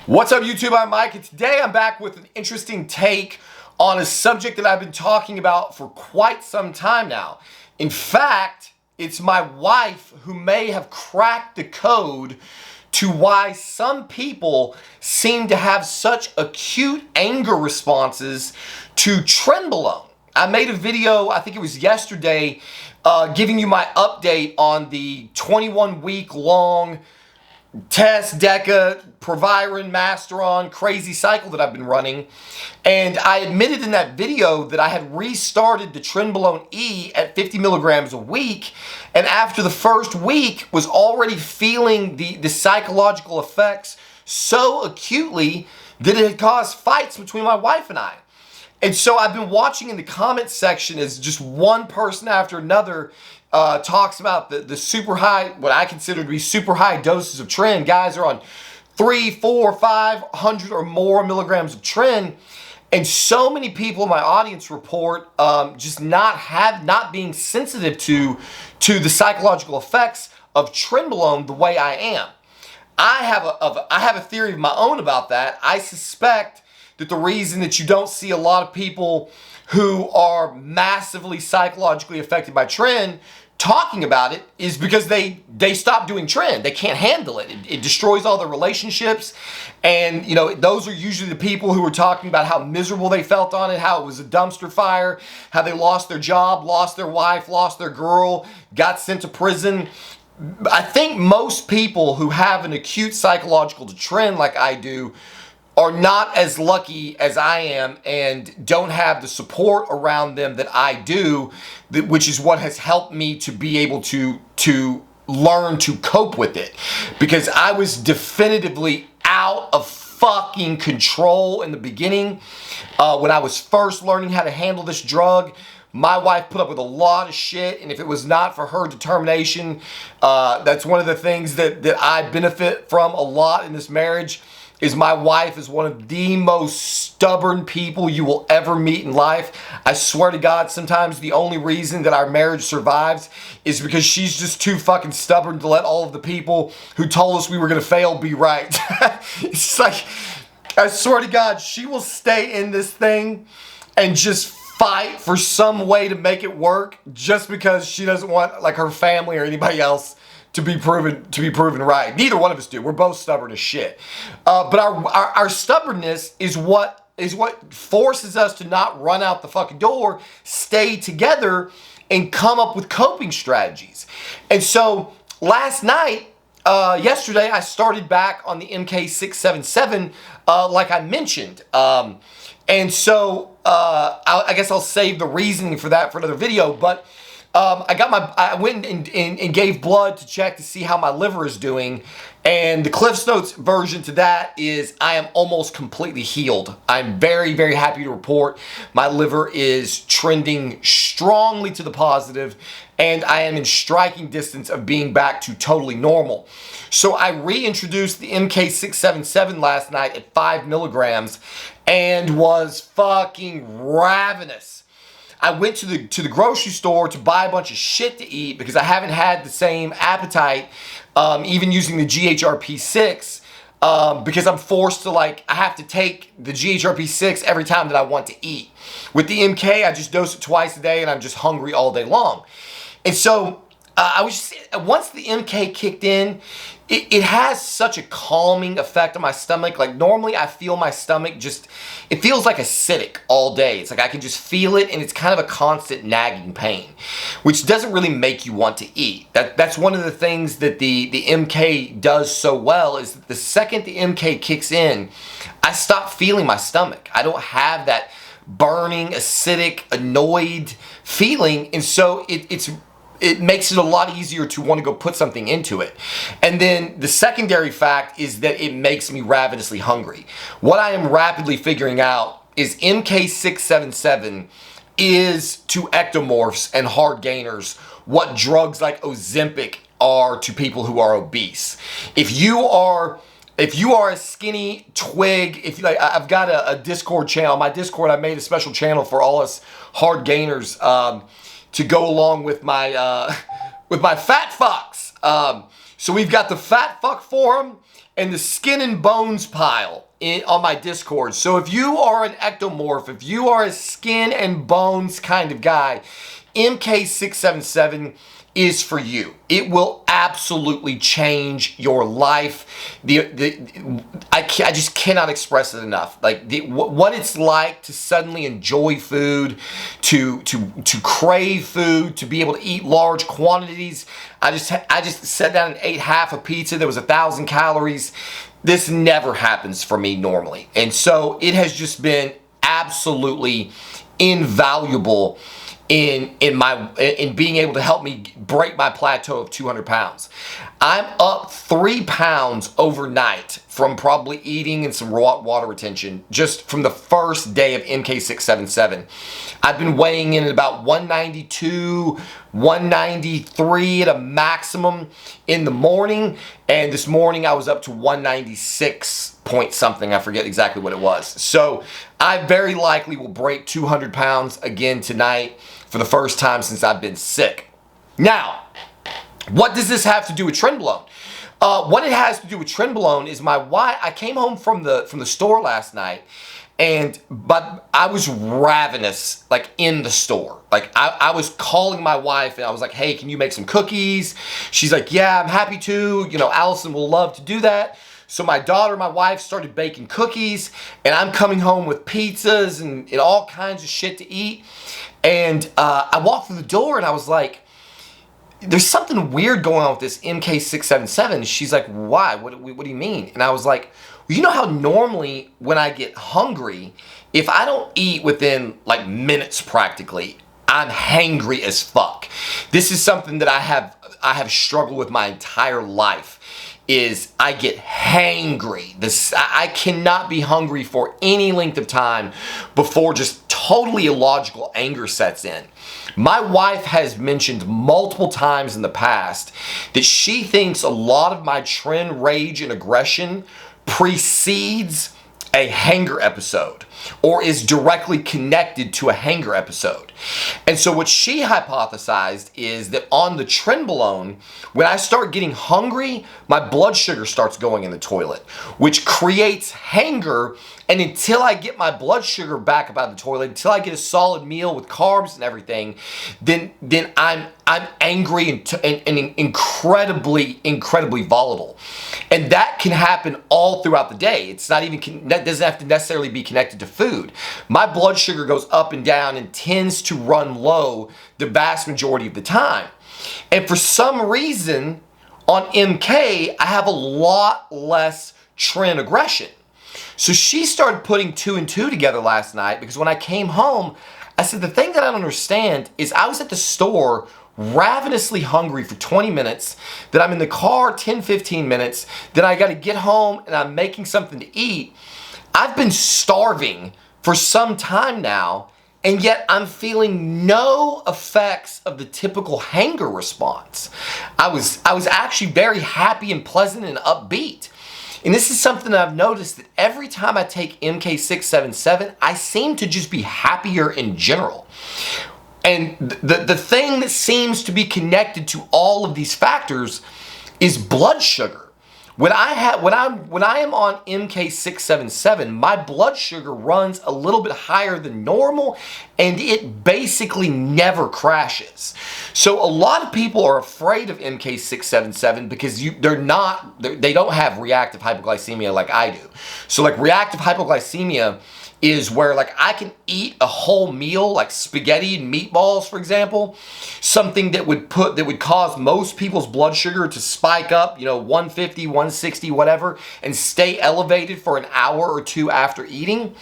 What's up, YouTube? I'm Mike, and today I'm back with an interesting take on a subject that I've been talking about for quite some time now. In fact, it's my wife who may have cracked the code to why some people seem to have such acute anger responses to Trenbolone. I made a video, I think it was yesterday, giving you my update on the 21-week long test, DECA, Proviron, Masteron, crazy cycle that I've been running. And I admitted in that video that I had restarted the Trenbolone E at 50 milligrams a week. And after the first week was already feeling the psychological effects so acutely that it had caused fights between my wife and I. And so I've been watching in the comments section as just one person after another talks about the super high, what I consider to be super high doses of Tren. Guys are on 3, 4, 500 or more milligrams of Tren. And so many people in my audience report just not being sensitive to the psychological effects of Trenbolone the way I am. I have a theory of my own about that. I suspect that the reason that you don't see a lot of people who are massively psychologically affected by Tren talking about it is because they stop doing Tren. They can't handle it. It destroys all their relationships. And, you know, those are usually the people who are talking about how miserable they felt on it, how it was a dumpster fire, how they lost their job, lost their wife, lost their girl, got sent to prison. I think most people who have an acute psychological to Tren like I do are not as lucky as I am and don't have the support around them that I do, which is what has helped me to be able to learn to cope with it. Because I was definitively out of fucking control in the beginning. When I was first learning how to handle this drug, my wife put up with a lot of shit, and if it was not for her determination, that's one of the things that I benefit from a lot in this marriage. Is my wife is one of the most stubborn people you will ever meet in life. I swear to God, sometimes the only reason that our marriage survives is because she's just too fucking stubborn to let all of the people who told us we were gonna fail be right. It's like, I swear to God, she will stay in this thing and just fight for some way to make it work just because she doesn't want like her family or anybody else to be proven right. Neither one of us do. We're both stubborn as shit. But our stubbornness is what forces us to not run out the fucking door, stay together, and come up with coping strategies. And so last night, yesterday, I started back on the MK677, like I mentioned. And so I guess I'll save the reasoning for that for another video. But I went and gave blood to check to see how my liver is doing. And the Cliff's Notes version to that is I am almost completely healed. I'm very, very happy to report my liver is trending strongly to the positive, and I am in striking distance of being back to totally normal. So I reintroduced the MK677 last night at 5 milligrams and was fucking ravenous. I went to the grocery store to buy a bunch of shit to eat because I haven't had the same appetite, even using the GHRP6, because I'm forced to, like, I have to take the GHRP6 every time that I want to eat. With the MK, I just dose it twice a day and I'm just hungry all day long. And so once the MK kicked in, it has such a calming effect on my stomach. Like normally I feel my stomach it feels like acidic all day. It's like I can just feel it, and it's kind of a constant nagging pain, which doesn't really make you want to eat. That's one of the things that the MK does so well, is that the second the MK kicks in, I stop feeling my stomach. I don't have that burning, acidic, annoyed feeling, and so it makes it a lot easier to want to go put something into it. And then the secondary fact is that it makes me ravenously hungry. What I am rapidly figuring out is MK677 is to ectomorphs and hard gainers what drugs like Ozempic are to people who are obese. If you are a skinny twig, I've got a Discord channel. My Discord, I made a special channel for all us hard gainers, to go along with my fat fucks. So we've got the fat fuck forum and the skin and bones pile on my Discord. So if you are an ectomorph, if you are a skin and bones kind of guy, MK677 is for you. It will absolutely change your life. I just cannot express it enough. Like what it's like to suddenly enjoy food, to crave food, to be able to eat large quantities. I just sat down and ate half a pizza that was 1,000 calories. This never happens for me normally, and so it has just been absolutely invaluable in being able to help me break my plateau of 200 pounds. I'm up 3 pounds overnight from probably eating and some raw water retention just from the first day of MK677. I've been weighing in at about 192, 193 at a maximum in the morning, and this morning I was up to 196 point something. I forget exactly what it was. So I very likely will break 200 pounds again tonight for the first time since I've been sick. Now, what does this have to do with Trenbolone? What it has to do with Trenbolone is my wife. I came home from the store last night, but I was ravenous, like in the store. Like I was calling my wife and I was like, hey, can you make some cookies? She's like, yeah, I'm happy to. You know, Allison will love to do that. So my daughter, my wife started baking cookies, and I'm coming home with pizzas and all kinds of shit to eat. And I walked through the door and I was like, there's something weird going on with this MK677. She's like, why? What do you mean? And I was like, well, you know how normally when I get hungry, if I don't eat within like minutes practically, I'm hangry as fuck. This is something that I have struggled with my entire life. Is I get hangry. I cannot be hungry for any length of time before just totally illogical anger sets in. My wife has mentioned multiple times in the past that she thinks a lot of my trend, rage, and aggression precedes a hanger episode or is directly connected to a hanger episode. And so what she hypothesized is that on the Trenbolone, when I start getting hungry, my blood sugar starts going in the toilet, which creates hanger. And until I get my blood sugar back up out of the toilet, until I get a solid meal with carbs and everything, then I'm angry and incredibly volatile. And that can happen all throughout the day. It's not even, that doesn't have to necessarily be connected to food. My blood sugar goes up and down and tends to run low the vast majority of the time. And for some reason, on MK, I have a lot less trend aggression. So she started putting 2 and 2 together last night because when I came home, I said, the thing that I don't understand is I was at the store ravenously hungry for 20 minutes, then I'm in the car 10, 15 minutes, then I got to get home and I'm making something to eat. I've been starving for some time now, and yet I'm feeling no effects of the typical hanger response. I was actually very happy and pleasant and upbeat. And this is something that I've noticed that every time I take MK677, I seem to just be happier in general. And the thing that seems to be connected to all of these factors is blood sugar. When I am on MK677, my blood sugar runs a little bit higher than normal, and it basically never crashes. So a lot of people are afraid of MK677 because they don't have reactive hypoglycemia like I do. So like reactive hypoglycemia is where like I can eat a whole meal like spaghetti and meatballs, for example, something that would cause most people's blood sugar to spike up, 150, 160, whatever, and stay elevated for an hour or two after eating.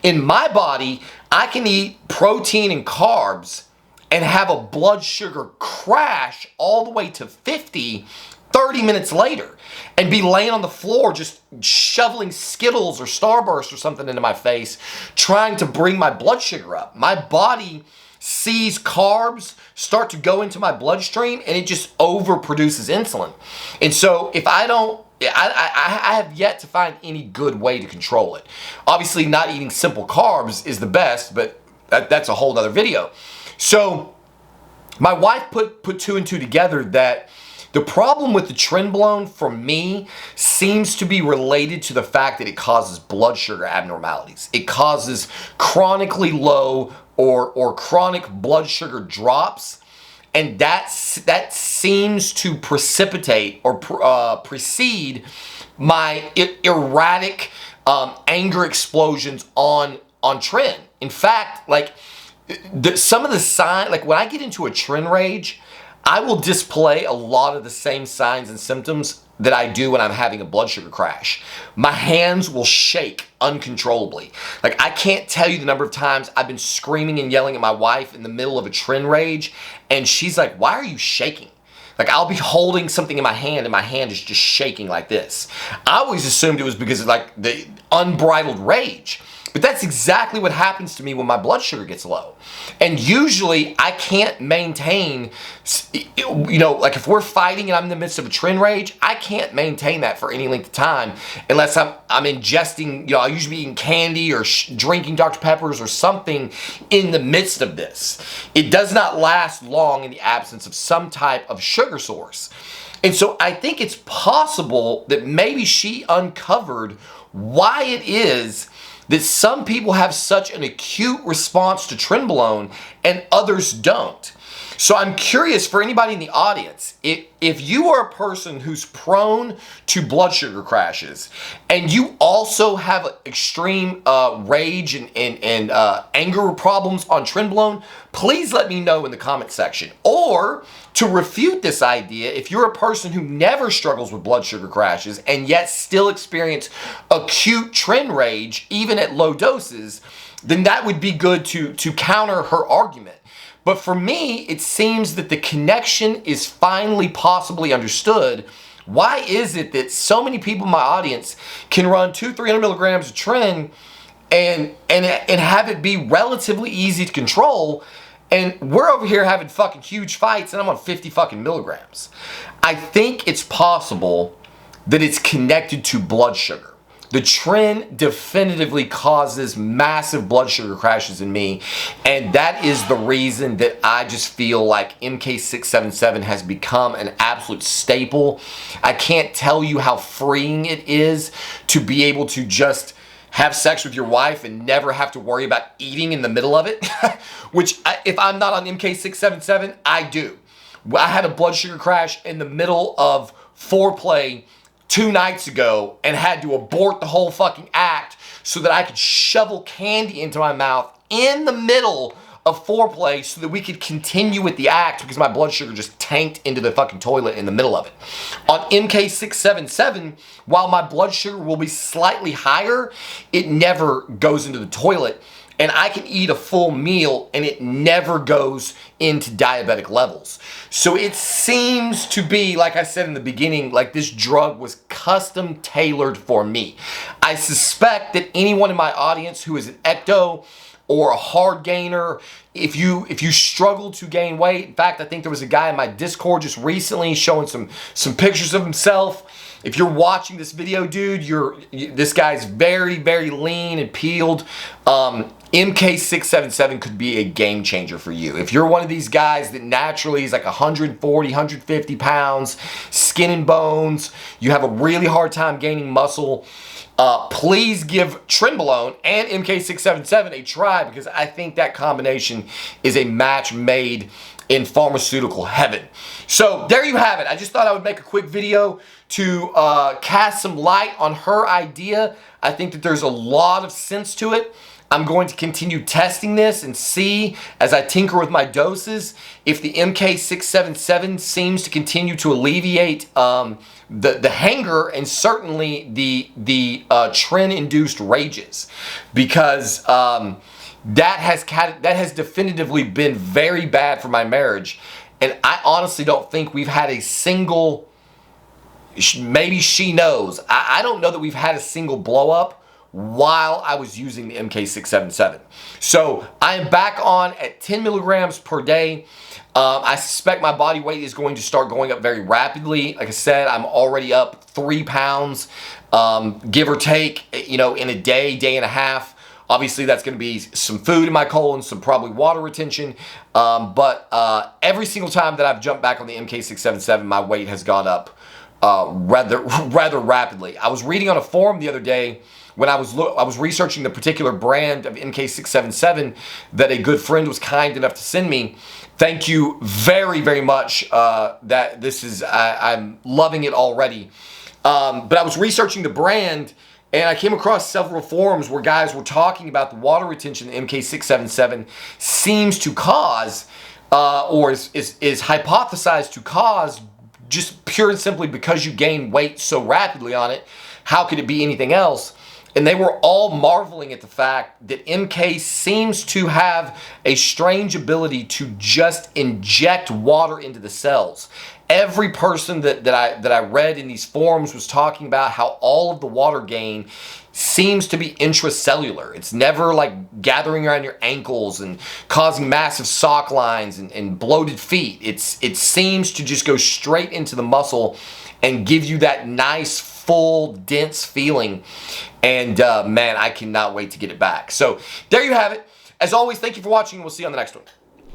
In my body, I can eat protein and carbs and have a blood sugar crash all the way to 50 30 minutes later and be laying on the floor just shoveling Skittles or Starburst or something into my face, trying to bring my blood sugar up. My body sees carbs start to go into my bloodstream and it just overproduces insulin. And so if I have yet to find any good way to control it. Obviously not eating simple carbs is the best, but that's a whole nother video. So my wife put 2 and 2 together that The problem with the Trenbolone for me seems to be related to the fact that it causes blood sugar abnormalities. It causes chronically low or chronic blood sugar drops, and that seems to precipitate or precede my erratic anger explosions on Tren. In fact, like some of the signs, like when I get into a Tren rage, I will display a lot of the same signs and symptoms that I do when I'm having a blood sugar crash. My hands will shake uncontrollably. Like I can't tell you the number of times I've been screaming and yelling at my wife in the middle of a Tren rage, and she's like, "Why are you shaking?" Like I'll be holding something in my hand and my hand is just shaking like this. I always assumed it was because of like the unbridled rage. But that's exactly what happens to me when my blood sugar gets low. And usually I can't maintain, like if we're fighting and I'm in the midst of a Tren rage, I can't maintain that for any length of time unless I'm ingesting, I'll usually be eating candy or drinking Dr. Peppers or something in the midst of this. It does not last long in the absence of some type of sugar source. And so I think it's possible that maybe she uncovered why it is that some people have such an acute response to Trenbolone and others don't. So I'm curious for anybody in the audience, if you are a person who's prone to blood sugar crashes and you also have extreme rage and anger problems on Trenbolone, please let me know in the comment section. Or to refute this idea, if you're a person who never struggles with blood sugar crashes and yet still experience acute Tren rage even at low doses, then that would be good to counter her argument. But for me, it seems that the connection is finally possibly understood. Why is it that so many people in my audience can run 200-300 milligrams of Tren and have it be relatively easy to control, and we're over here having fucking huge fights and I'm on 50 fucking milligrams? I think it's possible that it's connected to blood sugar. The Tren definitively causes massive blood sugar crashes in me, and that is the reason that I just feel like MK677 has become an absolute staple. I can't tell you how freeing it is to be able to just have sex with your wife and never have to worry about eating in the middle of it, which if I'm not on MK677, I do. I had a blood sugar crash in the middle of foreplay 2 nights ago and had to abort the whole fucking act so that I could shovel candy into my mouth in the middle of foreplay so that we could continue with the act because my blood sugar just tanked into the fucking toilet in the middle of it. On MK677, while my blood sugar will be slightly higher, it never goes into the toilet. And I can eat a full meal and it never goes into diabetic levels. So it seems to be, like I said in the beginning, like this drug was custom tailored for me. I suspect that anyone in my audience who is an ecto or a hard gainer, if you struggle to gain weight, in fact, I think there was a guy in my Discord just recently showing some pictures of himself. If you're watching this video, dude, this guy's very, very lean and peeled. MK677 could be a game changer for you. If you're one of these guys that naturally is like 140, 150 pounds, skin and bones, you have a really hard time gaining muscle, please give Trenbolone and MK677 a try because I think that combination is a match made in pharmaceutical heaven. So there you have it. I just thought I would make a quick video to cast some light on her idea. I think that there's a lot of sense to it. I'm going to continue testing this and see as I tinker with my doses if the MK677 seems to continue to alleviate the hanger and certainly the Tren-induced rages, because that has definitively been very bad for my marriage. And I honestly don't think we've had a single, maybe she knows, I don't know that we've had a single blow up while I was using the MK677. So I am back on at 10 milligrams per day. I suspect my body weight is going to start going up very rapidly. Like I said, I'm already up 3 pounds, give or take, in a day and a half. Obviously, that's going to be some food in my colon, some probably water retention. But every single time that I've jumped back on the MK677, my weight has gone up rather rapidly. I was reading on a forum the other day when I was researching the particular brand of MK677 that a good friend was kind enough to send me. Thank you very, very much. That this is I'm loving it already. But I was researching the brand, and I came across several forums where guys were talking about the water retention MK677 seems to cause, or is hypothesized to cause, just pure and simply because you gain weight so rapidly on it. How could it be anything else? And they were all marveling at the fact that MK seems to have a strange ability to just inject water into the cells. Every person that I read in these forums was talking about how all of the water gain seems to be intracellular. It's never like gathering around your ankles and causing massive sock lines and bloated feet. It seems to just go straight into the muscle and give you that nice, full, dense feeling. And man, I cannot wait to get it back. So there you have it. As always, thank you for watching. We'll see you on the next one.